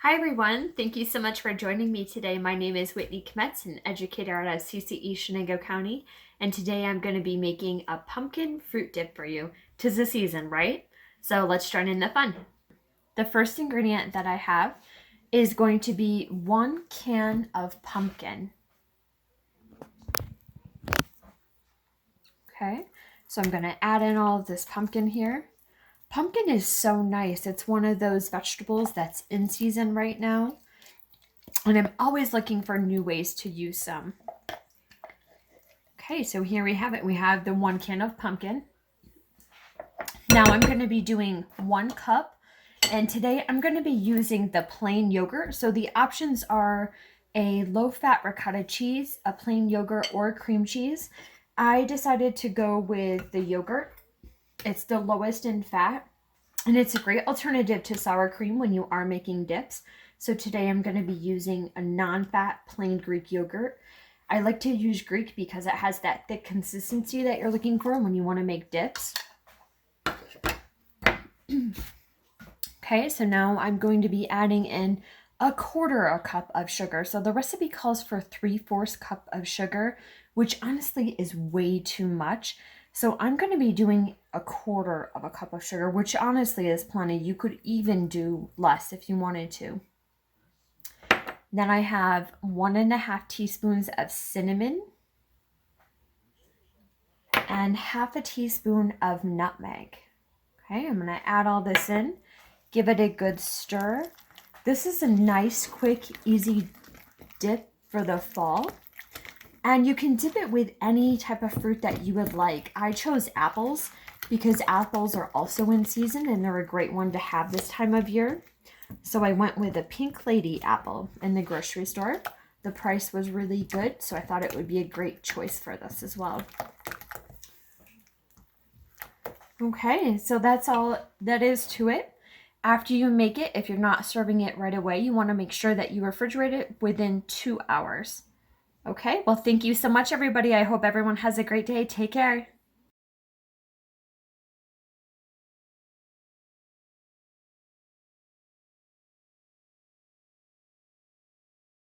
Hi everyone, thank you so much for joining me today. My name is Whitney Kmetz, an educator out of CCE Chenango County, and today I'm going to be making a pumpkin fruit dip for you. 'Tis the season, right? So let's join in the fun. The first ingredient that I have is going to be 1 can of pumpkin. Okay, so I'm going to add in all of this pumpkin here. Pumpkin is so nice. It's one of those vegetables that's in season right now. And I'm always looking for new ways to use some. Okay, so here we have it. We have the 1 can of pumpkin. Now I'm going to be doing 1 cup. And today I'm going to be using the plain yogurt. So the options are a low-fat ricotta cheese, a plain yogurt, or cream cheese. I decided to go with the yogurt. It's the lowest in fat. And it's a great alternative to sour cream when you are making dips. So today I'm going to be using a non-fat plain Greek yogurt. I like to use Greek because it has that thick consistency that you're looking for when you want to make dips. Okay, so now I'm going to be adding in 1/4 cup of sugar. So the recipe calls for 3/4 cup of sugar, which honestly is way too much. So I'm going to be doing 1/4 cup of sugar, which honestly is plenty. You could even do less if you wanted to. Then I have 1½ teaspoons of cinnamon and 1/2 teaspoon of nutmeg. Okay, I'm going to add all this in, give it a good stir. This is a nice, quick, easy dip for the fall. And you can dip it with any type of fruit that you would like. I chose apples because apples are also in season and they're a great one to have this time of year. So I went with a Pink Lady apple in the grocery store. The price was really good, so I thought it would be a great choice for this as well. Okay, so that's all that is to it. After you make it, if you're not serving it right away, you want to make sure that you refrigerate it within 2 hours. Okay, well, thank you so much, everybody. I hope everyone has a great day. Take care.